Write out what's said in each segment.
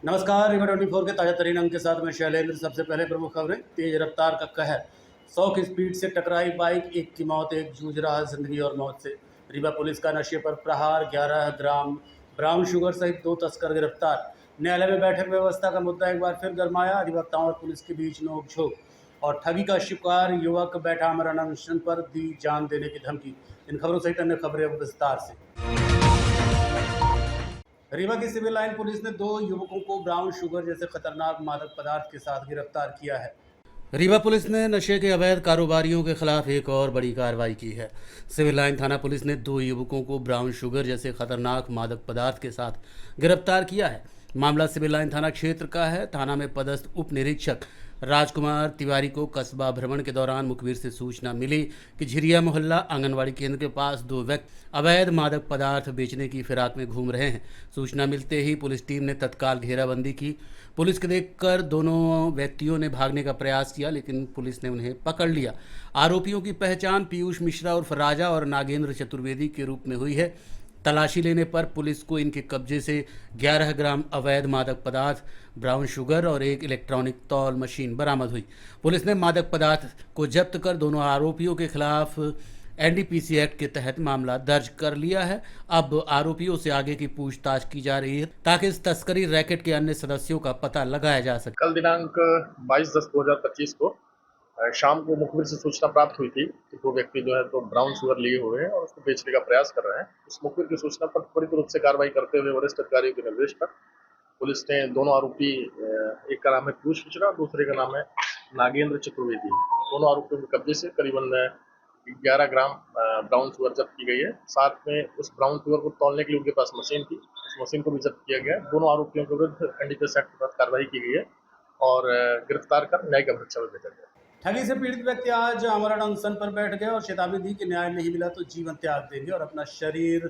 नमस्कार। रिवर 24 के ताजा तरीन अंक के साथ मैं शैलेंद्र। सबसे पहले प्रमुख खबरें। तेज रफ्तार का कहर, 100 की स्पीड से टकराई बाइक, एक की मौत, एक जूझ रहा जिंदगी और मौत से। रीवा पुलिस का नशे पर प्रहार, 11 ग्राम ब्राउन शुगर सहित 2 तस्कर गिरफ्तार। न्यायालय में बैठक व्यवस्था का मुद्दा एक बार फिर गरमाया, अधिवक्ताओं और पुलिस के बीच नोकझोंक। और ठगी का शिकार युवक बैठा आमरण अनशन पर, दी जान देने की धमकी। इन खबरों सहित अन्य खबरें अब विस्तार से। रीवा की सिविल लाइन पुलिस ने 2 युवकों को ब्राउन शुगर जैसे खतरनाक मादक पदार्थ के साथ गिरफ्तार किया है। रीवा पुलिस ने नशे के अवैध कारोबारियों के खिलाफ एक और बड़ी कार्रवाई की है। सिविल लाइन थाना पुलिस ने 2 युवकों को ब्राउन शुगर जैसे खतरनाक मादक पदार्थ के साथ गिरफ्तार किया है। मामला सिविल लाइन थाना क्षेत्र का है। थाना में पदस्थ उप निरीक्षक राजकुमार तिवारी को कस्बा भ्रमण के दौरान मुखबिर से सूचना मिली कि झिरिया मोहल्ला आंगनवाड़ी केंद्र के पास 2 व्यक्ति अवैध मादक पदार्थ बेचने की फिराक में घूम रहे हैं। सूचना मिलते ही पुलिस टीम ने तत्काल घेराबंदी की। पुलिस को देखकर दोनों व्यक्तियों ने भागने का प्रयास किया, लेकिन पुलिस ने उन्हें पकड़ लिया। आरोपियों की पहचान पीयूष मिश्रा उर्फ राजा और नागेंद्र चतुर्वेदी के रूप में हुई है। तलाशी लेने पर पुलिस को इनके कब्जे से 11 ग्राम अवैध मादक पदार्थ, ब्राउन शुगर और एक इलेक्ट्रॉनिक तौल मशीन बरामद हुई। पुलिस ने मादक पदार्थ को जब्त कर दोनों आरोपियों के खिलाफ एनडीपीसी एक्ट के तहत मामला दर्ज कर लिया है। अब आरोपियों से आगे की पूछताछ की जा रही है ताकि इस तस्करी रैकेट के अन्य सदस्यों का पता लगाया जा सके। कल दिनांक 22/10/2025 को शाम को मुखबिर से सूचना प्राप्त हुई थी कि 2 व्यक्ति जो है तो ब्राउन शुगर लिए हुए हैं और उसको बेचने का प्रयास कर रहे हैं। उस मुखबिर की सूचना पर त्वरित रूप से कार्रवाई करते हुए वरिष्ठ अधिकारियों के निर्देश पर पुलिस ने दोनों आरोपी, एक का नाम है पीयूष मिश्रा, दूसरे का नाम है नागेंद्र चतुर्वेदी, दोनों आरोपियों के कब्जे से करीबन 11 ग्राम ब्राउन शुगर जब्त की गई है। साथ में उस ब्राउन शुगर को तौलने के लिए उनके पास मशीन थी, उस मशीन को भी जब्त किया गया। दोनों आरोपियों के विरुद्ध एनडीपीएस एक्ट के तहत कार्रवाई की गई है और गिरफ्तार कर न्यायिक अभिरक्षा में भेजा गया। ठगी से पीड़ित व्यक्ति आज आमरण अनशन पर बैठ गए और चेतावनी दी कि न्याय नहीं मिला तो जीवन त्याग देंगे और अपना शरीर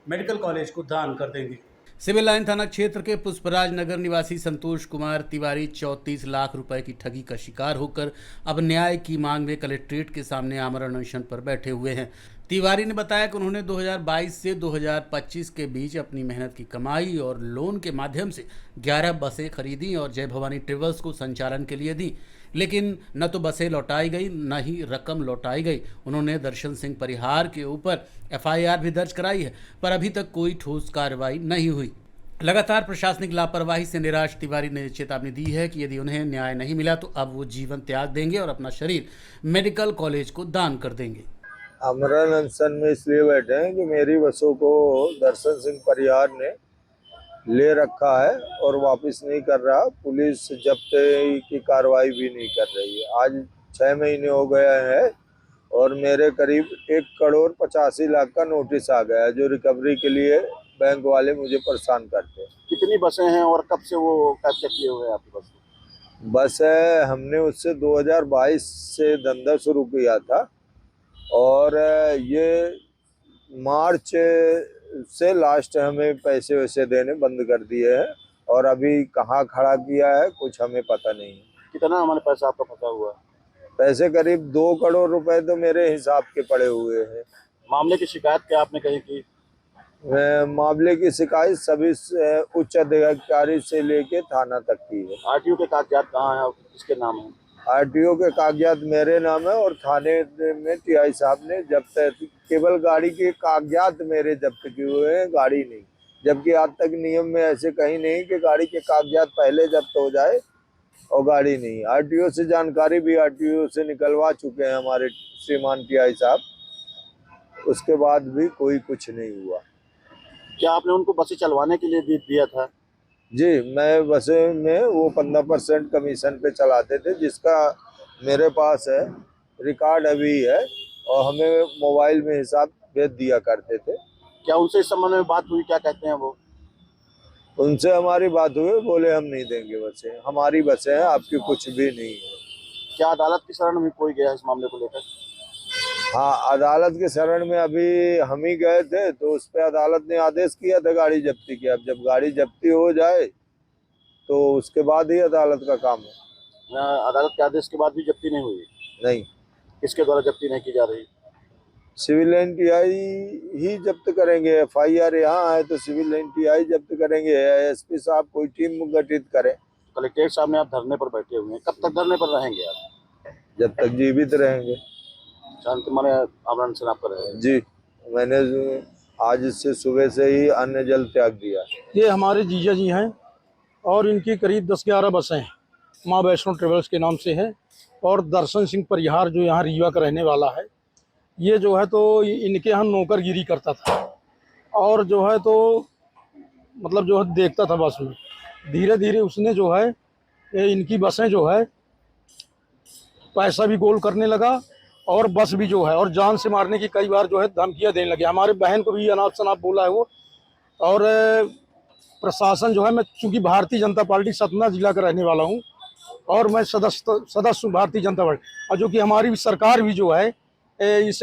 मेडिकल कॉलेज को दान कर देंगे। सिविल लाइन थाना क्षेत्र के पुष्पराज नगर निवासी संतोष कुमार तिवारी 34 लाख रुपए की ठगी का शिकार होकर अब न्याय की मांग में कलेक्ट्रेट के सामने आमरण अनशन पर बैठे हुए हैं। तिवारी ने बताया कि उन्होंने 2022 से 2025 के बीच अपनी मेहनत की कमाई और लोन के माध्यम से 11 बसें खरीदी और जय भवानी ट्रेवल्स को संचालन के लिए दी, लेकिन न तो बसें लौटाई गई न ही रकम लौटाई गई। उन्होंने दर्शन सिंह परिहार के ऊपर एफआईआर भी दर्ज कराई है, पर अभी तक कोई ठोस कार्रवाई नहीं हुई। लगातार प्रशासनिक लापरवाही से निराश तिवारी ने चेतावनी दी है कि यदि उन्हें न्याय नहीं मिला तो अब वो जीवन त्याग देंगे और अपना शरीर मेडिकल कॉलेज को दान कर देंगे। आमरण अनशन में इसलिए बैठे हैं कि मेरी बसों को दर्शन सिंह परिहार ने ले रखा है और वापस नहीं कर रहा। पुलिस जब्त की कार्रवाई भी नहीं कर रही है। आज 6 महीने हो गए हैं और मेरे करीब 1,85,00,000 का नोटिस आ गया है, जो रिकवरी के लिए बैंक वाले मुझे परेशान करते हैं। कितनी बसें हैं और कब से वो कैप्चर किए हुए हैं आपकी बस? बस है, हमने उससे 2022 से धंधा शुरू किया था और ये मार्च से लास्ट हमें पैसे वैसे देने बंद कर दिए हैं और अभी कहाँ खड़ा किया है कुछ हमें पता नहीं है। कितना हमारे पैसा आपका फंसा हुआ है? पैसे करीब 2 करोड़ रुपए तो मेरे हिसाब के पड़े हुए हैं। मामले की शिकायत क्या आपने कही की? मामले की शिकायत सभी उच्च अधिकारी से लेके थाना तक की है। आरटीओ के कागजात कहाँ हैं, किसके नाम है? आरटीओ के कागजात मेरे नाम है और थाने में टीआई साहब ने जब्त, केवल गाड़ी के कागजात मेरे जब्त किए हुए हैं, गाड़ी नहीं। जबकि आज तक नियम में ऐसे कहीं नहीं कि गाड़ी के कागजात पहले जब्त हो जाए और गाड़ी नहीं। आरटीओ से जानकारी भी आरटीओ से निकलवा चुके हैं हमारे श्रीमान टीआई साहब, उसके बाद भी कोई कुछ नहीं हुआ। क्या आपने उनको बसें चलवाने के लिए भी दिया था? जी, मैं बसें में वो 15% कमीशन पे चलाते थे, जिसका मेरे पास है, रिकॉर्ड अभी है और हमें मोबाइल में हिसाब भेज दिया करते थे। क्या उनसे इस संबंध में बात हुई, क्या कहते हैं वो? उनसे हमारी बात हुई, बोले हम नहीं देंगे बसें, हमारी बसें हैं, आपकी कुछ भी नहीं है। क्या अदालत की शरण में कोई गया इस मामले को लेकर? हाँ, अदालत के शरण में अभी हम ही गए थे, तो उस पर अदालत ने आदेश किया था गाड़ी जब्ती की। अब जब गाड़ी जब्ती हो जाए तो उसके बाद ही अदालत का काम है। अदालत के आदेश के बाद भी जब्ती नहीं हुई? नहीं। किसके द्वारा जब्ती नहीं की जा रही? सिविल एनटीआई ही जब्त करेंगे। एफआईआर यहाँ है तो सिविल एनटीआई जब्त करेंगे। एसपी साहब कोई टीम गठित करें। कलेक्ट्रेट सामने आप धरने पर बैठे हुए हैं, कब तक धरने पर रहेंगे आप? जब तक जीवित रहेंगे। शांतिमय आंदोलन से आप कर रहे हैं? जी, मैंने आज से सुबह से ही अन्न जल त्याग दिया। ये हमारे जीजा जी हैं और इनकी करीब 10-11 बसें हैं। माँ वैष्णो ट्रेवल्स के नाम से है। और दर्शन सिंह परिहार जो यहाँ रीवा का रहने वाला है, ये जो है तो इनके यहाँ नौकरगिरी करता था और जो है तो मतलब जो है देखता था बस में। धीरे धीरे उसने जो है ये इनकी बसें जो है पैसा भी गोल करने लगा और बस भी जो है और जान से मारने की कई बार जो है धमकियाँ देने लगे। हमारे बहन को भी अनाप शनाप बोला है वो। और प्रशासन जो है, मैं चूँकि भारतीय जनता पार्टी सतना जिला का रहने वाला हूँ और मैं सदस्य भारतीय जनता पार्टी, और जो कि हमारी भी सरकार भी जो है इस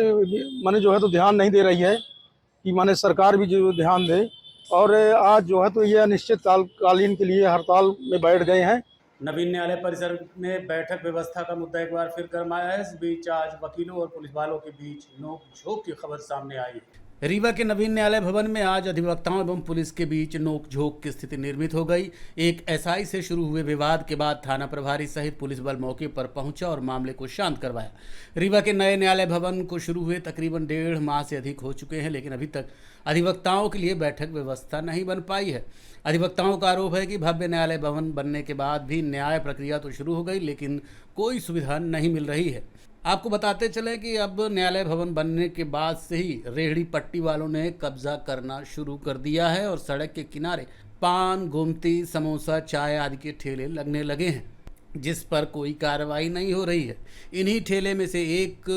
माने जो है तो ध्यान नहीं दे रही है कि माने सरकार भी जो ध्यान दे। और आज जो है तो ये अनिश्चितकालीन के लिए हड़ताल में बैठ गए हैं। नवीन न्यायालय परिसर में बैठक व्यवस्था का मुद्दा एक बार फिर गरमाया है। इस बीच आज वकीलों और पुलिस वालों के बीच नोक-झोंक की खबर सामने आई है। रीवा के नवीन न्यायालय भवन में आज अधिवक्ताओं एवं पुलिस के बीच नोक-झोंक की स्थिति निर्मित हो गई। एक एसआई से शुरू हुए विवाद के बाद थाना प्रभारी सहित पुलिस बल मौके पर पहुंचा और मामले को शांत करवाया। रीवा के नए न्यायालय भवन को शुरू हुए तकरीबन 1.5 माह से अधिक हो चुके हैं, लेकिन अभी तक अधिवक्ताओं के लिए बैठक व्यवस्था नहीं बन पाई है। अधिवक्ताओं का आरोप है कि भव्य न्यायालय भवन बनने के बाद भी न्याय प्रक्रिया तो शुरू हो गई, लेकिन कोई सुविधा नहीं मिल रही है। आपको बताते चले कि अब न्यायालय भवन बनने के बाद से ही रेहड़ी पट्टी वालों ने कब्जा करना शुरू कर दिया है और सड़क के किनारे पान, गोमती, समोसा, चाय आदि के ठेले लगने लगे हैं, जिस पर कोई कार्रवाई नहीं हो रही है। इन्हीं ठेले में से एक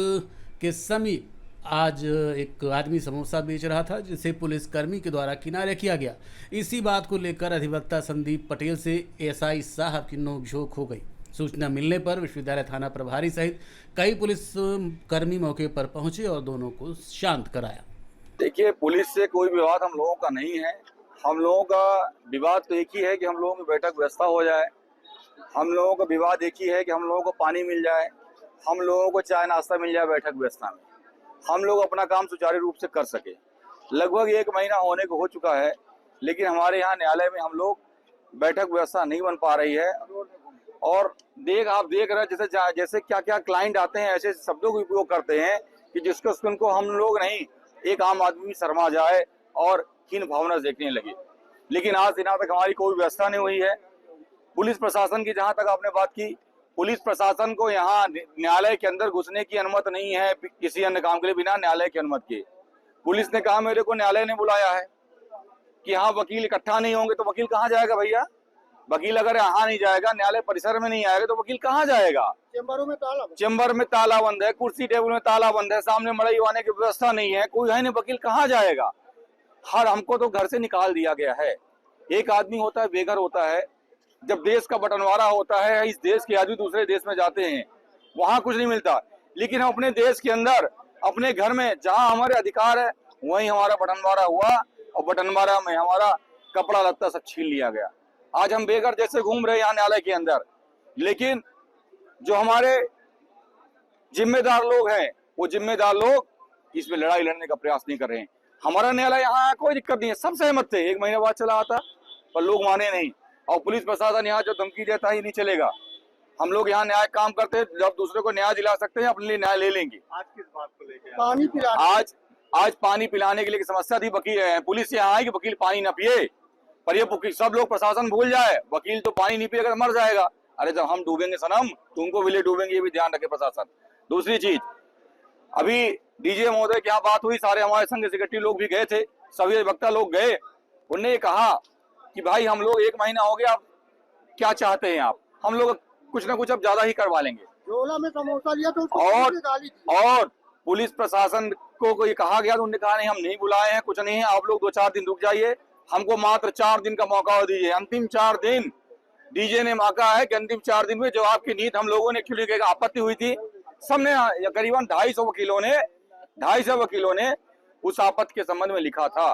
के समीप आज एक आदमी समोसा बेच रहा था, जिसे पुलिसकर्मी के द्वारा किनारे किया गया। इसी बात को लेकर अधिवक्ता संदीप पटेल से एसआई साहब की नोकझोंक हो गई। सूचना मिलने पर विश्वविद्यालय थाना प्रभारी सहित कई पुलिस कर्मी मौके पर पहुंचे और दोनों को शांत कराया। देखिए, पुलिस से कोई विवाद हम लोगों का नहीं है। हम लोगों का विवाद तो एक ही है कि हम लोगों की बैठक व्यवस्था हो जाए। हम लोगों का विवाद एक ही है कि हम लोगों को पानी मिल जाए, हम लोगों को चाय नाश्ता मिल जाए बैठक व्यवस्था में, हम लोग अपना काम सुचारू रूप से कर सके। लगभग 1 महीना होने को हो चुका है, लेकिन हमारे यहाँ न्यायालय में हम लोग बैठक व्यवस्था नहीं बन पा रही है। और आप देख रहे हैं जैसे क्या क्या क्लाइंट आते हैं, ऐसे शब्दों का उपयोग करते हैं कि जिसको उनको हम लोग नहीं, एक आम आदमी भी शर्मा जाए और हीन भावना देखने लगे। लेकिन आज दिनों तक हमारी कोई व्यवस्था नहीं हुई है। पुलिस प्रशासन की जहां तक आपने बात की, पुलिस प्रशासन को यहाँ न्यायालय के अंदर घुसने की अनुमति नहीं है किसी अन्य काम के लिए बिना न्यायालय की अनुमति के। पुलिस ने कहा मेरे को न्यायालय ने बुलाया है कि यहाँ वकील इकट्ठा नहीं होंगे, तो वकील कहाँ जाएगा भैया? वकील अगर यहाँ नहीं जाएगा, न्यायालय परिसर में नहीं आएगा, तो वकील कहाँ जाएगा? चेंबर में ताला बंद है, कुर्सी टेबल में ताला बंद है, सामने मड़ई आने की व्यवस्था नहीं है, कोई है नहीं, वकील कहाँ जाएगा? हमको तो घर से निकाल दिया गया है। एक आदमी होता है बेघर होता है, जब देश का बंटवारा होता है, इस देश के आदमी दूसरे देश में जाते हैं, वहां कुछ नहीं मिलता। लेकिन हम अपने देश के अंदर अपने घर में जहां हमारे अधिकार है वहीं हमारा बंटवारा हुआ और बंटवारा में हमारा कपड़ा लत्ता सब छीन लिया गया। आज हम बेघर जैसे घूम रहे हैं यहाँ न्यायालय के अंदर, लेकिन जो हमारे जिम्मेदार लोग हैं वो जिम्मेदार लोग इसमें लड़ाई लड़ने का प्रयास नहीं कर रहे हैं। हमारा न्यायालय यहाँ कोई दिक्कत नहीं है, सब सहमत थे, 1 महीने बाद चला आता, पर लोग माने नहीं। और पुलिस प्रशासन यहाँ जो धमकी देता है, नहीं चलेगा। हम लोग यहाँ न्याय काम करते हैं, जब दूसरे को न्याय दिला सकते हैं अपने लिए न्याय ले लेंगे। आज किस बात को लेकर? पानी पिलाने। आज पानी पिलाने के लिए समस्या थी। वकील पुलिस यहाँ आई कि वकील पानी न पिए, पर ये सब लोग प्रशासन भूल जाए, वकील तो पानी नहीं पिएगा तो मर जाएगा। अरे जब हम डूबेंगे सनम, तुमको भी ले डूबेंगे, ये भी ध्यान रखे प्रशासन। दूसरी चीज, अभी डीजे महोदय की यहाँ बात हुई, सारे हमारे संघ सेक्रेटरी लोग भी गए थे, सभी वक्ता लोग गए। उन्होंने कहा कि भाई हम लोग 1 महीना हो गया, आप क्या चाहते हैं आप? हम लोग कुछ ना कुछ अब ज्यादा ही करवा लेंगे। झोला में समोसा लिया तो और पुलिस प्रशासन को ये कहा गया तो उन्होंने कहा नहीं, हम नहीं बुलाए हैं, कुछ नहीं है, आप लोग 2-4 दिन रुक जाइए, हमको मात्र 4 दिन का मौका दीजिए। अंतिम 4 दिन डीजे ने मौका है कि अंतिम 4 दिन में जवाब की नीति हम लोगों ने एक्चुअली आपत्ति हुई थी, सबने करीबन 250 वकीलों ने उस आपत्ति के संबंध में लिखा था।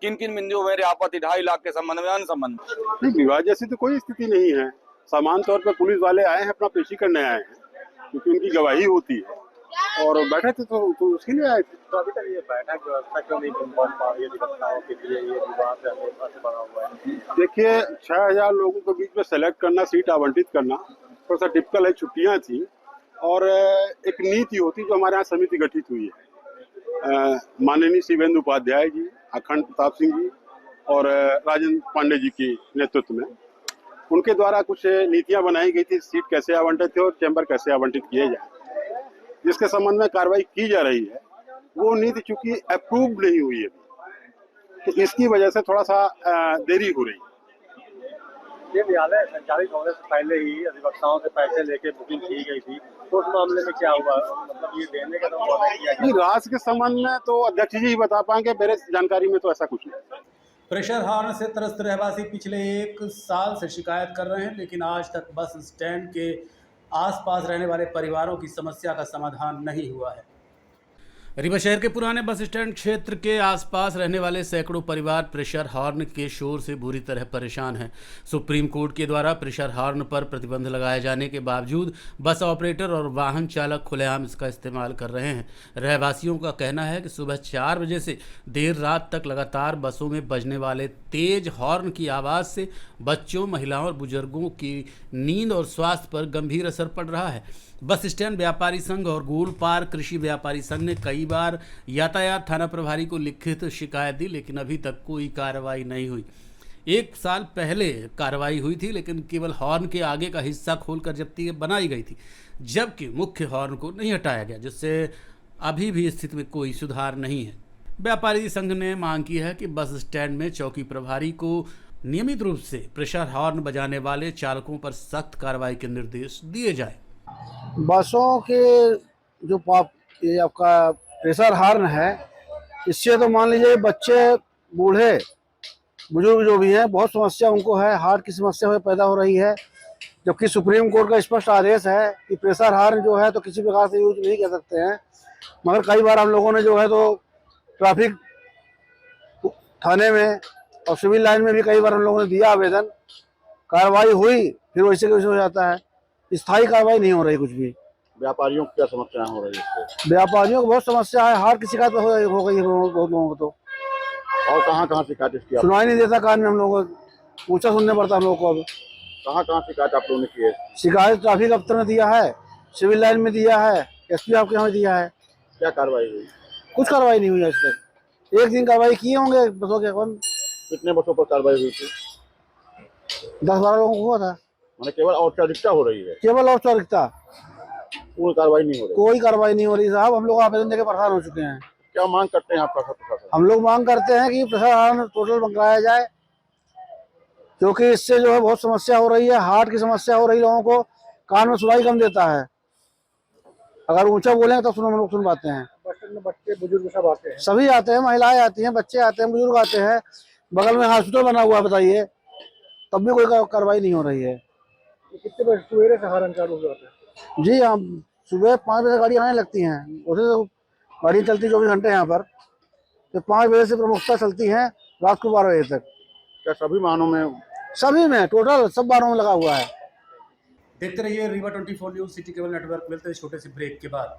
किन किन बिंदुओं में आपत्ति? 2.5 लाख के संबंध में, अन्य संबंध नहीं, विवाद जैसी तो कोई स्थिति नहीं है। सामान्य तौर पर पुलिस वाले आए हैं, अपना पेशी करने आए हैं, क्योंकि उनकी गवाही होती है। और बैठे थे तो उसके लिए आए थे। तो अभी तक ये बैठक व्यवस्था क्यों नहीं बन पा रही है अधिवक्ताओं के लिए? ये विवाद हमेशा से बना हुआ है। देखिए 6000 लोगों के बीच में सेलेक्ट करना, सीट आवंटित करना थोड़ा सा टिपिकल है। छुट्टियां थी और एक नीति होती जो हमारे यहाँ समिति गठित हुई है, माननीय शिवेंद्र उपाध्याय जी, अखंड प्रताप सिंह जी और राजेंद्र पांडे जी के नेतृत्व में उनके द्वारा कुछ नीतियां बनाई गई थी, सीट कैसे आवंटित हो और चैम्बर कैसे आवंटित किए जाए, जिसके संबंध में कार्रवाई की जा रही है। वो नीति चूंकि अप्रूव्ड नहीं हुई है, तो इसकी वजह से थोड़ा सा देरी हो रही है। ये न्यायालय संचालित होने से पहले ही अधिवक्ताओं से पैसे लेके बुकिंग की गई थी, तो उस मामले में क्या हुआ? मतलब ये देने का तो वादा किया गया। राशि के संबंध में तो अध्यक्ष जी ही बता पाएंगे, मेरे जानकारी में तो ऐसा कुछ नहीं। प्रेशर हॉर्न से त्रस्त रहवासी पिछले 1 साल से शिकायत कर रहे हैं, लेकिन आज तक बस स्टैंड के आसपास रहने वाले परिवारों की समस्या का समाधान नहीं हुआ है। रीवा शहर के पुराने बस स्टैंड क्षेत्र के आसपास रहने वाले सैकड़ों परिवार प्रेशर हॉर्न के शोर से बुरी तरह परेशान हैं। सुप्रीम कोर्ट के द्वारा प्रेशर हॉर्न पर प्रतिबंध लगाए जाने के बावजूद बस ऑपरेटर और वाहन चालक खुलेआम इसका इस्तेमाल कर रहे हैं। रहवासियों का कहना है कि सुबह 4 बजे से देर रात तक लगातार बसों में बजने वाले तेज हॉर्न की आवाज़ से बच्चों, महिलाओं और बुजुर्गों की नींद और स्वास्थ्य पर गंभीर असर पड़ रहा है। बस स्टैंड व्यापारी संघ और गोल पार्क कृषि व्यापारी संघ ने कई बार यातायात थाना प्रभारी को लिखित शिकायत दी, लेकिन अभी तक कोई कार्रवाई नहीं हुई। 1 साल पहले कार्रवाई हुई थी, लेकिन केवल हॉर्न के आगे का हिस्सा खोलकर जब्ती बनाई गई थी, जबकि मुख्य हॉर्न को नहीं हटाया गया, जिससे अभी भी स्थिति में कोई सुधार नहीं है। व्यापारी संघ ने मांग की है कि बस स्टैंड में चौकी प्रभारी को नियमित रूप से प्रेशर हॉर्न बजाने वाले चालकों पर सख्त कार्रवाई के निर्देश दिए जाए। बसों के जो ये आपका प्रेशर हॉर्न है, इससे तो मान लीजिए बच्चे, बूढ़े, बुजुर्ग जो भी हैं, बहुत समस्या उनको है, हार्ट की समस्या पैदा हो रही है। जबकि सुप्रीम कोर्ट का स्पष्ट आदेश है कि प्रेशर हॉर्न जो है तो किसी प्रकार से यूज नहीं कर सकते हैं। मगर कई बार हम लोगों ने जो है तो ट्रैफिक थाने में और सिविल लाइन में भी कई बार हम लोगों ने दिया आवेदन, कार्रवाई हुई, फिर वैसे कैसे हो जाता है, स्थायी कार्रवाई नहीं हो रही कुछ भी। व्यापारियों को क्या समस्याएं हो रही है इससे? व्यापारियों को बहुत समस्या है, हार्ट की शिकायत हो गई है बहुत लोगों को। तो और कहाँ शिकायत इसकी? सुनाई नहीं देता कान में, हम लोगों को ऊंचा सुनने पड़ता है हम लोगों को। अब कहाँ शिकायत आप लोगों ने की है? शिकायत ट्रैफिक अफसर ने दिया है, सिविल लाइन में दिया है, एसपी आपके यहाँ दिया है। क्या कार्रवाई हुई? कुछ कार्रवाई नहीं हुई आज तक। 1 दिन कार्रवाई किए होंगे बसों के। कितने बसों पर कार्रवाई हुई थी? 10-12 लोगों को हुआ था। मैंने केवल औपचारिकता हो रही है, केवल औपचारिकता, कोई कार्रवाई नहीं हो रही। कोई कार्रवाई नहीं हो रही साहब। हम लोग आवेदन देकर परेशान हो चुके हैं। क्या मांग करते हैं आप प्रशासन? हम लोग मांग करते हैं कि प्रेशर हॉर्न टोटल मंगवाया जाए, क्योंकि इससे जो है बहुत समस्या हो रही है, हार्ट की समस्या हो रही है लोगों को, कान में सुनाई कम देता है। अगर ऊंचा बोलेंगे तो हम लोग सुन पाते हैं। बच्चे बुजुर्ग सब आते हैं? सभी आते हैं, महिलाएं आती हैं, बच्चे आते हैं, बुजुर्ग आते हैं। बगल में हॉस्पिटल बना हुआ है, बताइए, तब भी कोई कार्रवाई नहीं हो रही है। कितने बजे सवेरे से हॉर्न चालू हो जाता है? जी हाँ, सुबह 5 बजे गाड़ी आने लगती हैं। उसे तो गाड़ी चलती 24 घंटे यहाँ पर, तो 5 बजे से प्रमुखता चलती हैं रात को 12 बजे तक। क्या सभी वाहनों में? सभी में, टोटल सब वाहनों में लगा हुआ है। देखते रहिए Rewa 24 news city cable network. मिलते हैं छोटे से ब्रेक के बाद।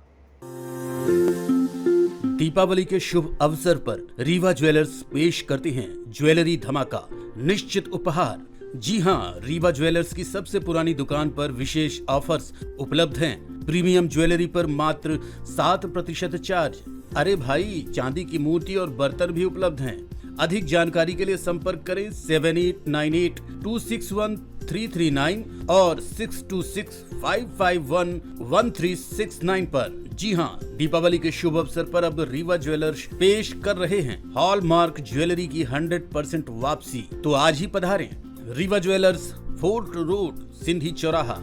दीपावली के शुभ अवसर पर रीवा ज्वेलर्स पेश करती हैं ज्वेलरी धमाका, निश्चित उपहार। जी हां, रीवा ज्वेलर्स की सबसे पुरानी दुकान पर विशेष ऑफर्स उपलब्ध हैं। प्रीमियम ज्वेलरी पर मात्र 7% चार्ज। अरे भाई, चांदी की मूर्ति और बर्तन भी उपलब्ध हैं। अधिक जानकारी के लिए संपर्क करें 7898261339 और 6265511369 पर। जी हां, दीपावली के शुभ अवसर पर अब रीवा ज्वेलर्स पेश कर रहे हैं हॉलमार्क ज्वेलरी की 100% वापसी। तो आज ही पधारें Rewa jewellers, fort road, Sindhi चौराहा।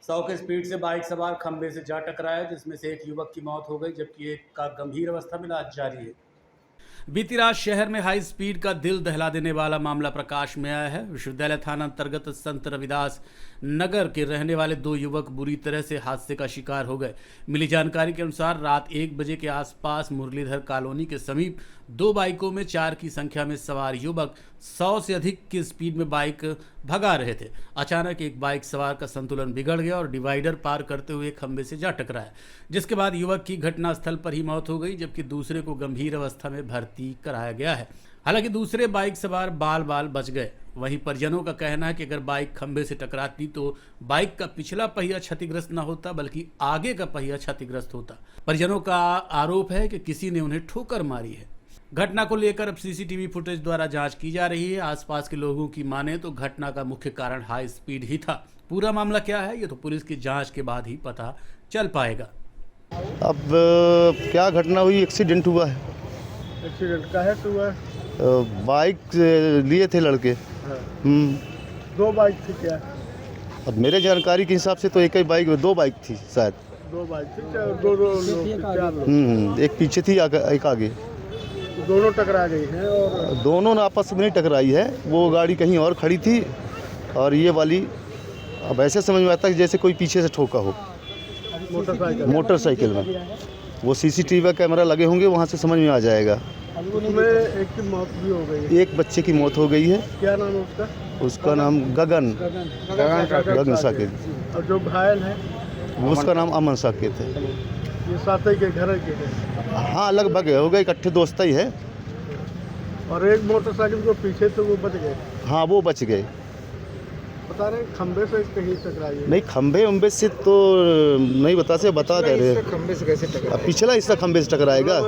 सौ की स्पीड से बाइक सवार खंबे से जा टकराया, जिसमें से एक युवक की मौत हो गई, जबकि एक का गंभीर अवस्था में इलाज जारी है। बीती रात शहर में हाई स्पीड का दिल दहला देने वाला मामला प्रकाश में आया है। विश्वविद्यालय थाना अंतर्गत संत रविदास नगर के रहने वाले 2 युवक बुरी तरह से हादसे का शिकार हो गए। मिली जानकारी के अनुसार रात 1 बजे के आसपास मुरलीधर कॉलोनी के समीप 2 बाइकों में 4 की संख्या में सवार युवक 100 से अधिक की स्पीड में बाइक भगा रहे थे। अचानक एक बाइक सवार का संतुलन बिगड़ गया और डिवाइडर पार करते हुए खंबे से जा टकराया, जिसके बाद युवक की घटनास्थल पर ही मौत हो गई, जबकि दूसरे को गंभीर अवस्था में भर्ती कराया गया है। हालांकि दूसरे बाइक सवार बाल बच गए। वहीं परिजनों का कहना है कि अगर बाइक खंबे से टकराती तो बाइक का पिछला पहिया क्षतिग्रस्त न होता बल्कि आगे का पहिया क्षतिग्रस्त होता। परिजनों का आरोप है कि किसी ने उन्हें ठोकर मारी है। घटना को लेकर अब सीसीटीवी फुटेज द्वारा जांच की जा रही है। आसपास के लोगों की माने तो घटना का मुख्य कारण हाई स्पीड ही था। पूरा मामला क्या है ये तो पुलिस की जांच के बाद ही पता चल पाएगा। अब क्या घटना हुई? एक्सीडेंट हुआ है। एक्सीडेंट का है हुआ है? बाइक लिए थे लड़के। 2 बाइक थी क्या? अब मेरे जानकारी के हिसाब से तो एक ही बाइक, 2 बाइक थी शायद। 2 बाइक थी, 2 लोग। एक पीछे थी एक आगे। दोनों टकरा गई हैं और दोनों ने आपस में नहीं टकराई है। वो गाड़ी कहीं और खड़ी थी और ये वाली अब ऐसे समझ में आता है जैसे कोई पीछे से ठोका हो मोटरसाइकिल में। वो सीसीटीवी का कैमरा लगे होंगे, वहाँ से समझ में आ जाएगा। उसमें एक की मौत भी हो गई है। एक बच्चे की मौत हो गई है। क्या नाम है उसका? उसका नाम गगन साकेत। और जो घायल है उसका नाम अमन साकेत है। ये साथ के घर के हैं? हाँ, लगभग हो गए, इकट्ठे दोस्त ही है। और एक मोटरसाइकिल जो पीछे थे वो बच गए? हाँ, वो बच गए। बता रहे खंबे से कहीं टकराई है? नहीं, खंबे से तो नहीं बता दे रहे। खंबे से कैसे टकरा? पिछला हिस्सा खंबे से टकराएगा।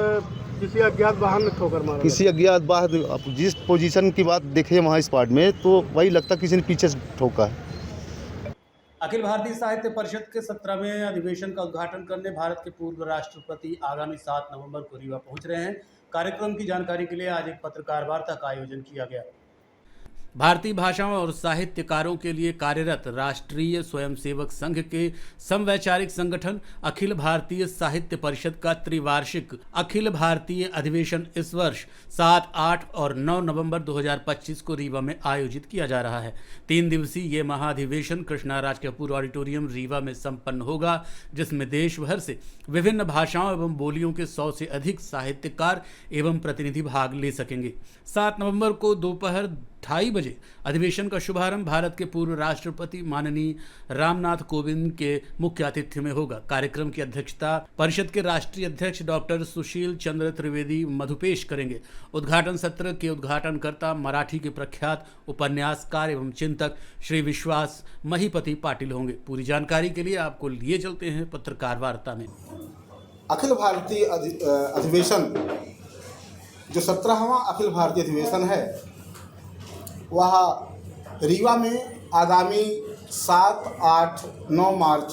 किसी अज्ञात वाहन ने ठोकर मारा? किसी अज्ञात वाहन, जिस पोजीशन की बात देखे वहाँ स्पॉट में, तो वही लगता किसी ने पीछे से ठोका है। अखिल भारतीय साहित्य परिषद के 17वें अधिवेशन का उद्घाटन करने भारत के पूर्व राष्ट्रपति आगामी 7 नवंबर को रीवा पहुंच रहे हैं। कार्यक्रम की जानकारी के लिए आज एक पत्रकार वार्ता का आयोजन किया गया। भारतीय भाषाओं और साहित्यकारों के लिए कार्यरत राष्ट्रीय स्वयंसेवक संघ के समवैचारिक संगठन अखिल भारतीय साहित्य परिषद का त्रिवार्षिक अखिल भारतीय अधिवेशन इस वर्ष 7, 8 और 9 नवंबर 2025 को रीवा में आयोजित किया जा रहा है। 3 दिवसीय ये महाधिवेशन कृष्णाराज कपूर ऑडिटोरियम रीवा में संपन्न होगा, जिसमें देश भर से विभिन्न भाषाओं एवं बोलियों के 100 से अधिक साहित्यकार एवं प्रतिनिधि भाग ले सकेंगे। 7 नवंबर को दोपहर 2:30 बजे अधिवेशन का शुभारंभ भारत के पूर्व राष्ट्रपति माननीय रामनाथ कोविंद के मुख्य आतिथ्य में होगा। कार्यक्रम की अध्यक्षता परिषद के राष्ट्रीय अध्यक्ष डॉक्टर सुशील चंद्र त्रिवेदी मधुपेश करेंगे। उद्घाटन सत्र के उद्घाटनकर्ता मराठी के प्रख्यात उपन्यासकार एवं चिंतक श्री विश्वास महीपति पाटिल होंगे। पूरी जानकारी के लिए आपको लिए चलते हैं पत्रकार वार्ता में। अखिल भारतीय अधिवेशन जो 17वां अखिल भारतीय अधिवेशन है वह रीवा में आगामी 7, 8, 9 मार्च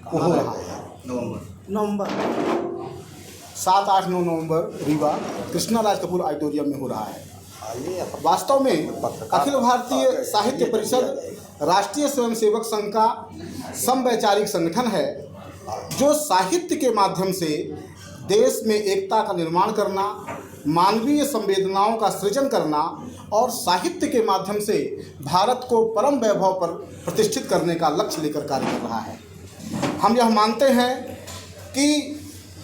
को हो रहा है। नवंबर 7, 8, 9 नवंबर रीवा कृष्णाराज कपूर ऑडिटोरियम में हो रहा है। वास्तव में अखिल भारतीय साहित्य परिषद राष्ट्रीय स्वयंसेवक संघ का समवैचारिक संगठन है, जो साहित्य के माध्यम से देश में एकता का निर्माण करना, मानवीय संवेदनाओं का सृजन करना और साहित्य के माध्यम से भारत को परम वैभव पर प्रतिष्ठित करने का लक्ष्य लेकर कार्य कर रहा है। हम यह मानते हैं कि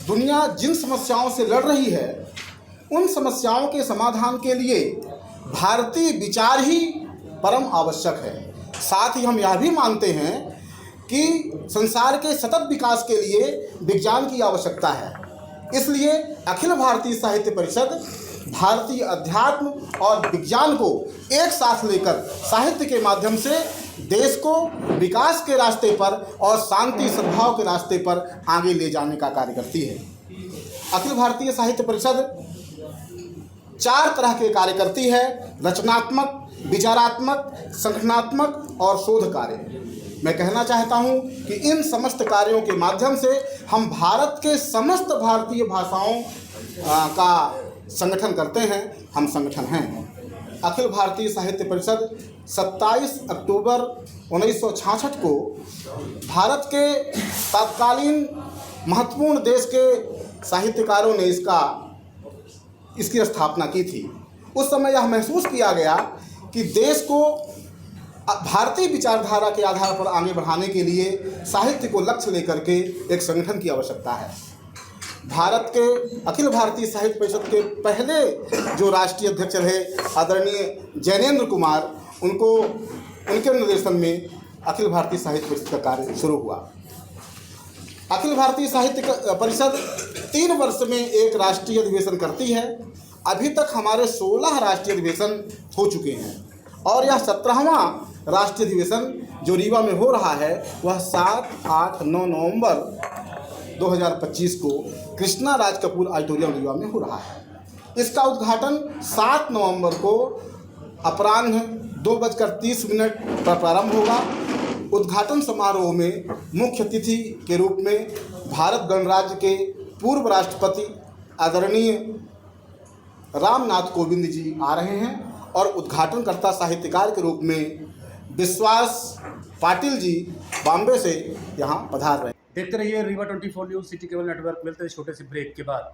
दुनिया जिन समस्याओं से लड़ रही है, उन समस्याओं के समाधान के लिए भारतीय विचार ही परम आवश्यक है। साथ ही हम यह भी मानते हैं कि संसार के सतत विकास के लिए विज्ञान की आवश्यकता है। इसलिए अखिल भारतीय साहित्य परिषद भारतीय अध्यात्म और विज्ञान को एक साथ लेकर साहित्य के माध्यम से देश को विकास के रास्ते पर और शांति सद्भाव के रास्ते पर आगे ले जाने का कार्य करती है। अखिल भारतीय साहित्य परिषद 4 तरह के कार्य करती है: रचनात्मक, विचारात्मक, संगठनात्मक और शोध कार्य। मैं कहना चाहता हूं कि इन समस्त कार्यों के माध्यम से हम भारत के समस्त भारतीय भाषाओं का संगठन करते हैं। हम संगठन हैं। अखिल भारतीय साहित्य परिषद 27 अक्टूबर 1966 को भारत के तत्कालीन महत्वपूर्ण देश के साहित्यकारों ने इसका इसकी स्थापना की थी। उस समय यह महसूस किया गया कि देश को भारतीय विचारधारा के आधार पर आगे बढ़ाने के लिए साहित्य को लक्ष्य लेकर के एक संगठन की आवश्यकता है। भारत के अखिल भारतीय साहित्य परिषद के पहले जो राष्ट्रीय अध्यक्ष रहे आदरणीय जैनेंद्र कुमार, उनके निर्देशन में अखिल भारतीय साहित्य परिषद का कार्य शुरू हुआ। अखिल भारतीय साहित्य परिषद 3 वर्ष में एक राष्ट्रीय अधिवेशन करती है। अभी तक हमारे 16 राष्ट्रीय अधिवेशन हो चुके हैं और यह 17वां राष्ट्रीय अधिवेशन जो रीवा में हो रहा है वह 7, 8, 9 नवंबर 2025 को कृष्णा राज कपूर ऑडिटोरियम रीवा में हो रहा है। इसका उद्घाटन 7 नवंबर को अपराह्न 2:30 पर प्रारंभ होगा। उद्घाटन समारोह में मुख्य अतिथि के रूप में भारत गणराज्य के पूर्व राष्ट्रपति आदरणीय रामनाथ कोविंद जी आ रहे हैं और उद्घाटनकर्ता साहित्यकार के रूप में विश्वास पाटिल जी बॉम्बे से यहाँ पधार रहे हैं। देखते रहिए Rewa 24 news city cable network. मिलते हैं छोटे से ब्रेक के बाद।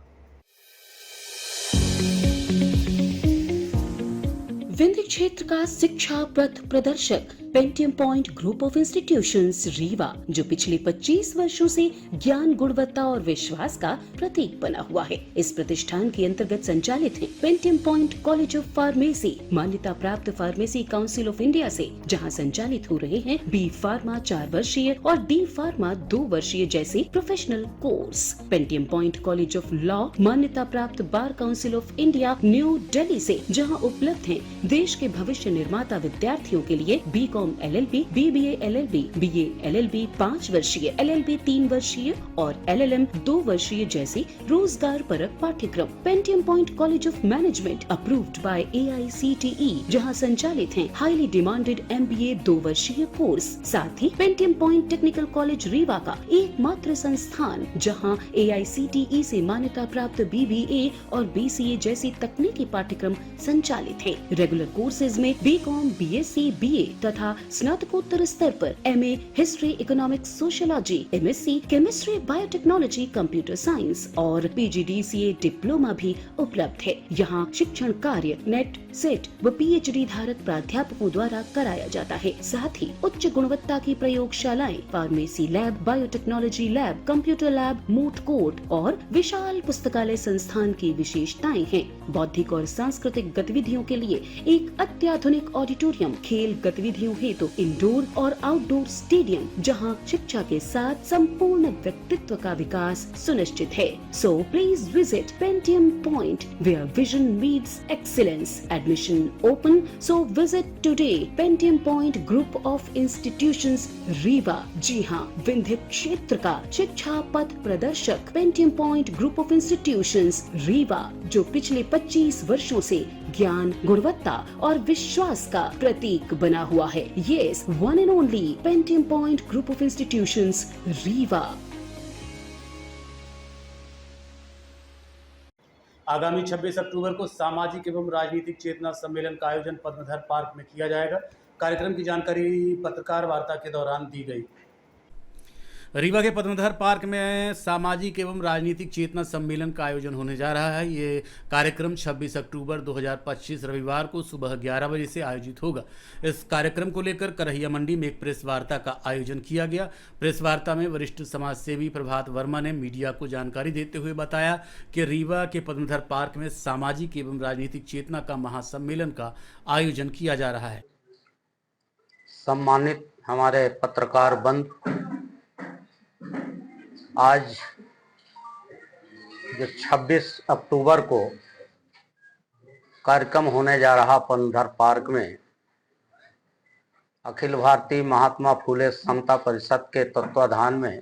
विंध्य क्षेत्र का शिक्षा पथ प्रदर्शक Pentium point group of institutions Rewa, जो पिछले 25 वर्षों से ज्ञान, गुणवत्ता और विश्वास का प्रतीक बना हुआ है। इस प्रतिष्ठान के अंतर्गत संचालित है Pentium point college of pharmacy, मान्यता प्राप्त फार्मेसी काउंसिल ऑफ इंडिया से, जहां संचालित हो रहे हैं बी फार्मा 4 वर्षीय और डी फार्मा 2 वर्षीय जैसे professional course. Pentium point college of law, मान्यता प्राप्त bar council of India new Delhi से, जहाँ उपलब्ध है देश के भविष्य निर्माता विद्यार्थियों के लिए B.Com LLB, BBA LLB, BA LLB 5 वर्षीय, LLB 3 वर्षीय और LLM 2 वर्षीय जैसे रोजगार परक पाठ्यक्रम। Pentium point college of management approved by AICTE, जहां संचालित हैं हाईली डिमांडेड MBA 2 वर्षीय कोर्स। साथ ही Pentium point technical college Rewa का एकमात्र संस्थान जहां AICTE से मान्यता प्राप्त BBA और BCA जैसी तकनीकी पाठ्यक्रम संचालित है। रेगुलर कोर्सेज में B.Com, BSc, BA तथा स्नातकोत्तर स्तर पर MA history, economics, sociology, MSc chemistry, biotechnology, computer science और PGDCA डिप्लोमा भी उपलब्ध है। यहाँ शिक्षण कार्य नेट, सेट व PhD धारक प्राध्यापकों द्वारा कराया जाता है। साथ ही उच्च गुणवत्ता की प्रयोगशालाएं, pharmacy lab, biotechnology lab, computer lab, moot court और विशाल पुस्तकालय संस्थान की विशेषताएं हैं। बौद्धिक और सांस्कृतिक गतिविधियों के लिए एक अत्याधुनिक ऑडिटोरियम, खेल गतिविधियों हेतु इंडोर और आउटडोर स्टेडियम, जहां शिक्षा के साथ संपूर्ण व्यक्तित्व का विकास सुनिश्चित है। So please visit Pentium point where vision meets excellence. Admission open, so visit today Pentium point group of institutions Rewa. जी हाँ, विंध्य क्षेत्र का शिक्षा पथ प्रदर्शक Pentium point group of institutions Rewa, जो पिछले 25 वर्षों से ज्ञान, गुणवत्ता और विश्वास का प्रतीक बना हुआ है। Yes, one and only Pentium point group of institutions Rewa. आगामी 26 अक्टूबर को सामाजिक एवं राजनीतिक चेतना सम्मेलन का आयोजन पद्मधर पार्क में किया जाएगा। कार्यक्रम की जानकारी पत्रकार वार्ता के दौरान दी गई। रीवा के पद्मधर पार्क में सामाजिक एवं राजनीतिक चेतना सम्मेलन का आयोजन होने जा रहा है। ये कार्यक्रम 26 अक्टूबर 2025 रविवार को सुबह 11 बजे से आयोजित होगा। इस कार्यक्रम को लेकर करहिया मंडी में एक प्रेस वार्ता का आयोजन किया गया। प्रेस वार्ता में वरिष्ठ समाजसेवी प्रभात वर्मा ने मीडिया को जानकारी देते हुए बताया कि रीवा के पद्मधर पार्क में सामाजिक एवं राजनीतिक चेतना का महासम्मेलन का आयोजन किया जा रहा है। सम्मानित हमारे पत्रकार बंधु, आज जो 26 अक्टूबर को कार्यक्रम होने जा रहा पद्मधर पार्क में, अखिल भारतीय महात्मा फूले समता परिषद के तत्वाधान में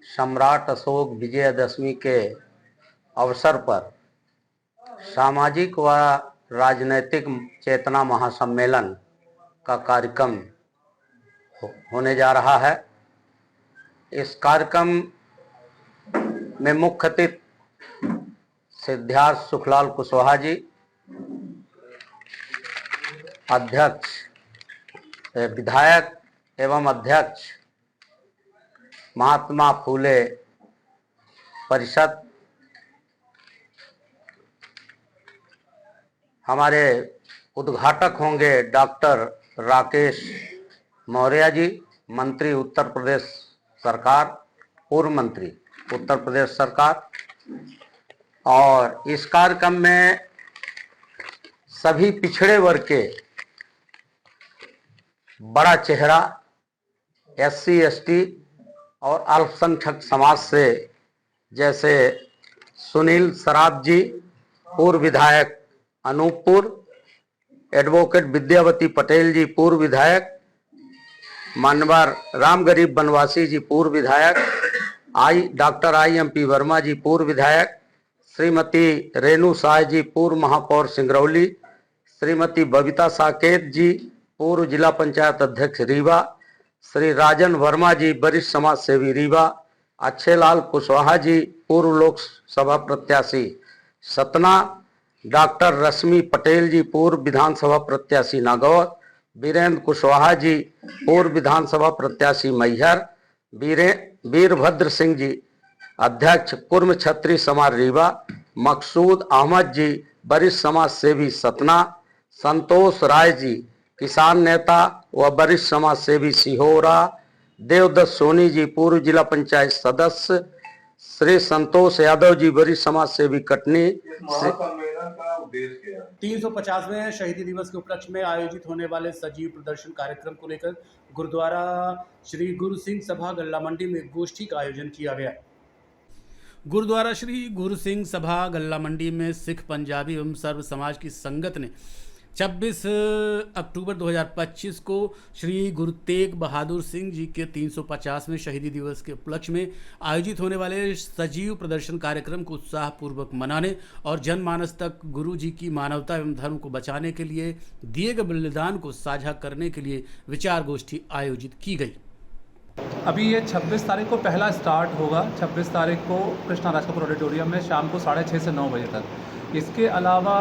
सम्राट अशोक विजयदशमी के अवसर पर सामाजिक व राजनैतिक चेतना महासम्मेलन का कार्यक्रम होने जा रहा है। इस कार्यक्रम में मुख्य अतिथि सिद्धार्थ सुखलाल कुशवाहा जी, अध्यक्ष विधायक एवं अध्यक्ष महात्मा फूले परिषद, हमारे उद्घाटक होंगे डॉक्टर राकेश मौर्य जी, मंत्री उत्तर प्रदेश सरकार, पूर्व मंत्री उत्तर प्रदेश सरकार। और इस कार्यक्रम में सभी पिछड़े वर्ग के बड़ा चेहरा, SC ST और अल्पसंख्यक समाज से, जैसे सुनील सराफ जी, पूर्व विधायक अनूपपुर, एडवोकेट विद्यावती पटेल जी, पूर्व विधायक, मानवर राम गरीब बनवासी जी, पूर्व विधायक, डॉक्टर IMP वर्मा जी, पूर्व विधायक, श्रीमती रेणु साय जी, पूर्व महापौर सिंगरौली, श्रीमती बबीता साकेत जी, पूर्व जिला पंचायत अध्यक्ष रीवा, श्री राजन वर्मा जी, वरिष्ठ समाज सेवी रीवा, अच्छेलाल कुशवाहा जी, पूर्व लोकसभा प्रत्याशी सतना, डॉक्टर रश्मि पटेल जी, पूर्व विधानसभा प्रत्याशी नागौर, वीरेंद्र कुशवाहा जी, पूर्व विधानसभा प्रत्याशी मैहर, वीरभद्र सिंह जी, अध्यक्ष कुर्म छत्री समाज रीवा, मकसूद अहमद जी, वरिष्ठ समाज सेवी सतना, संतोष राय जी, किसान नेता व वरिष्ठ समाज सेवी सिहोरा, देवदत्त सोनी जी, पूर्व जिला पंचायत सदस्य, श्री संतोष यादव जी, वरिष्ठ समाज सेवी कटनी। 350वें शहीदी दिवस के उपलक्ष्य में आयोजित होने वाले सजीव प्रदर्शन कार्यक्रम को लेकर गुरुद्वारा श्री गुरु सिंह सभा गल्ला मंडी में गोष्ठी का आयोजन किया गया। गुरुद्वारा श्री गुरु सिंह सभा गल्ला मंडी में सिख, पंजाबी एवं सर्व समाज की संगत ने 26 अक्टूबर 2025 को श्री गुरु तेग बहादुर सिंह जी के 350वें शहीदी दिवस के उपलक्ष्य में आयोजित होने वाले सजीव प्रदर्शन कार्यक्रम को उत्साहपूर्वक मनाने और जनमानस तक गुरु जी की मानवता एवं धर्म को बचाने के लिए दिए गए बलिदान को साझा करने के लिए विचार गोष्ठी आयोजित की गई। अभी ये 26 तारीख को पहला स्टार्ट होगा। 26 तारीख को कृष्णा राजकपूर ऑडिटोरियम में शाम को 6:30 से 9 बजे तक। इसके अलावा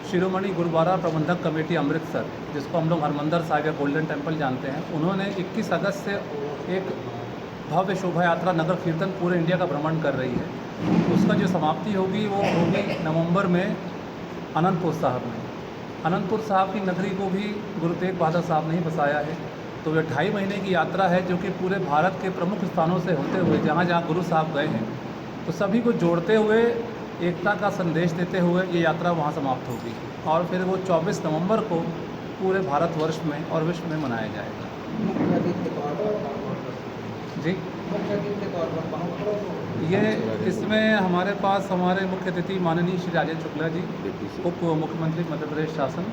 शिरोमणि गुरुद्वारा प्रबंधक कमेटी अमृतसर, जिसको हम लोग हरमंदर साहिब या गोल्डन टेम्पल जानते हैं, उन्होंने 21 अगस्त से एक भव्य शोभा यात्रा नगर कीर्तन पूरे इंडिया का भ्रमण कर रही है। उसका जो समाप्ति होगी वो होगी नवंबर में अनंतपुर साहब में। अनंतपुर साहब की नगरी को भी गुरु तेग बहादुर साहब ने ही बसाया है। तो ये 2.5 महीने की यात्रा है जो कि पूरे भारत के प्रमुख स्थानों से होते हुए जहाँ जहाँ गुरु साहब गए हैं, तो सभी को जोड़ते हुए एकता का संदेश देते हुए ये यात्रा वहाँ समाप्त होगी और फिर वो 24 नवंबर को पूरे भारतवर्ष में और विश्व में मनाया जाएगा। जी, ये इसमें हमारे पास हमारे मुख्य अतिथि माननीय श्री राजेंद्र शुक्ला जी, उप मुख्यमंत्री मध्य प्रदेश शासन,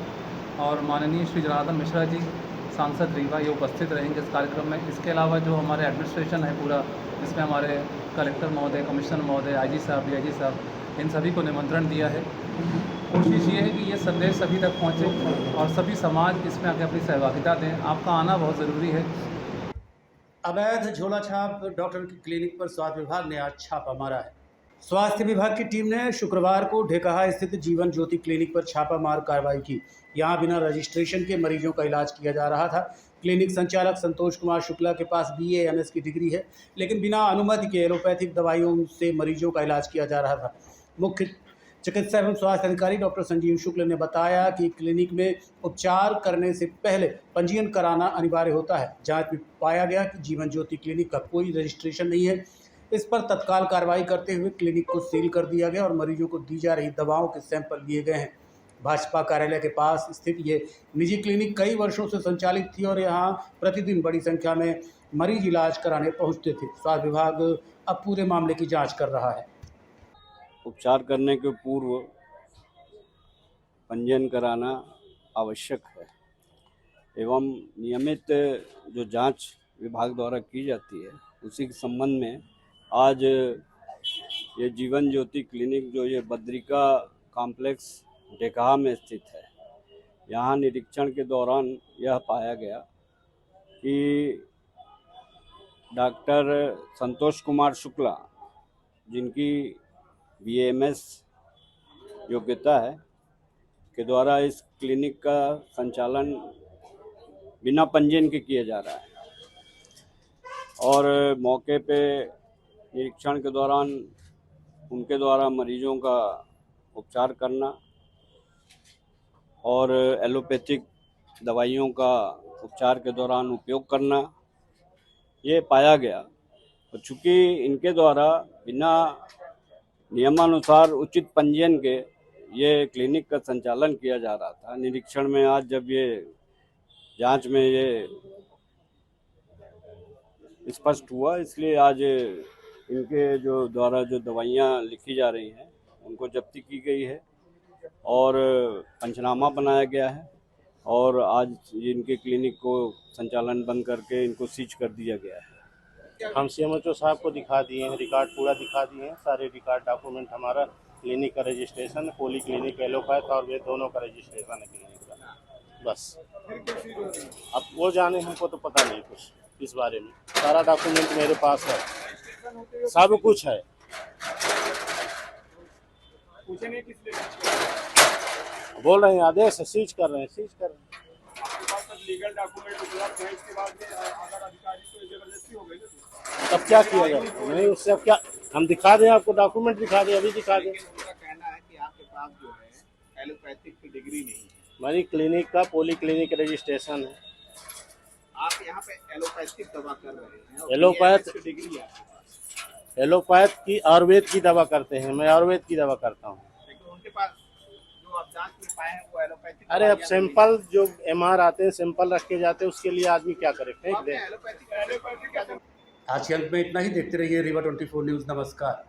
और माननीय श्री जनार्दन मिश्रा जी, सांसद रीवा, ये उपस्थित रहेंगे इस कार्यक्रम में। इसके अलावा जो हमारे एडमिनिस्ट्रेशन है पूरा, इसमें हमारे कलेक्टर महोदय, कमिश्नर महोदय, IG साहब, DIG साहब, इन सभी को निमंत्रण दिया है। कोशिश ये है कि ये संदेश सभी तक पहुँचे और सभी समाज इसमें आके अपनी सहभागिता दें। आपका आना बहुत ज़रूरी है। अवैध झोला छाप डॉक्टर की क्लिनिक पर स्वास्थ्य विभाग ने आज छापा मारा है। स्वास्थ्य विभाग की टीम ने शुक्रवार को ढेकहा स्थित जीवन ज्योति क्लिनिक पर छापामार कार्रवाई की। यहां बिना रजिस्ट्रेशन के मरीजों का इलाज किया जा रहा था। क्लिनिक संचालक संतोष कुमार शुक्ला के पास BA MS की डिग्री है, लेकिन बिना अनुमति के एलोपैथिक दवाइयों से मरीजों का इलाज किया जा रहा था। मुख्य चिकित्सा एवं स्वास्थ्य अधिकारी डॉक्टर संजीव शुक्ल ने बताया कि क्लिनिक में उपचार करने से पहले पंजीयन कराना अनिवार्य होता है। जांच में पाया गया कि जीवन ज्योति क्लिनिक का कोई रजिस्ट्रेशन नहीं है। इस पर तत्काल कार्रवाई करते हुए क्लिनिक को सील कर दिया गया और मरीजों को दी जा रही दवाओं के सैंपल लिए गए हैं। भाजपा कार्यालय के पास स्थित ये निजी क्लिनिक कई वर्षों से संचालित थी और यहाँ प्रतिदिन बड़ी संख्या में मरीज इलाज कराने पहुँचते थे। स्वास्थ्य विभाग अब पूरे मामले की जाँच कर रहा है। उपचार करने के पूर्व पंजीयन कराना आवश्यक है एवं नियमित जो जांच विभाग द्वारा की जाती है उसी के संबंध में आज ये जीवन ज्योति क्लिनिक जो ये बद्रिका कॉम्प्लेक्स ढेकहा में स्थित है, यहाँ निरीक्षण के दौरान यह पाया गया कि डॉक्टर संतोष कुमार शुक्ला, जिनकी BAMS योग्यता है, के द्वारा इस क्लिनिक का संचालन बिना पंजीयन के किया जा रहा है और मौके पे निरीक्षण के दौरान उनके द्वारा मरीजों का उपचार करना और एलोपैथिक दवाइयों का उपचार के दौरान उपयोग करना, ये पाया गया। तो चूँकि इनके द्वारा बिना नियमानुसार उचित पंजीयन के ये क्लिनिक का संचालन किया जा रहा था, निरीक्षण में आज जब ये जांच में ये स्पष्ट हुआ, इसलिए आज इनके जो द्वारा जो दवाइयाँ लिखी जा रही हैं उनको जब्ती की गई है और पंचनामा बनाया गया है और आज इनके क्लिनिक को संचालन बंद करके इनको सीज कर दिया गया है। हम CMHO साहब को दिखा दिए हैं, रिकॉर्ड पूरा दिखा दिए हैं, सारे रिकॉर्ड डॉक्यूमेंट हमारा क्लिनिक का रजिस्ट्रेशन, पोली क्लिनिक एलोपैथ और वे दोनों का रजिस्ट्रेशन है क्लिनिक का। बस अब वो जाने, हमको तो पता नहीं कुछ इस बारे में, सारा डॉक्यूमेंट मेरे पास है, सब कुछ है। बोल रहे हैं आदेश है, सीज कर रहे हैं, सीज कर रहे हैं। लीगल डॉक्यूमेंट उपलब्ध है, इसके बाद में अगर अधिकारी को जबरदस्ती हो गई तब क्या किया जाए? नहीं, उससे अब क्या हम दिखा दें आपको, डॉक्यूमेंट दिखा दें, अभी दिखा दें। उनका कहना है कि आपके पास जो है एलोपैथिक की डिग्री नहीं है। हमारी क्लिनिक का पोली क्लिनिक रजिस्ट्रेशन है। आप यहाँ पे एलोपैथिक दवा कर रहे हैं, एलोपैथ की डिग्री है। एलोपैथ की आयुर्वेद की दवा करते हैं, मैं आयुर्वेद की दवा करता हूँ। लेकिन उनके पास जो आप जांच में पाए हैं वो एलोपैथिक। अरे अब सैंपल जो MR आते हैं, सैंपल रखे जाते हैं, उसके लिए आदमी क्या करे, फेंक दे। एलोपैथिक आज के अंक में इतना ही। देखते रहिए रीवा 24 न्यूज़। नमस्कार।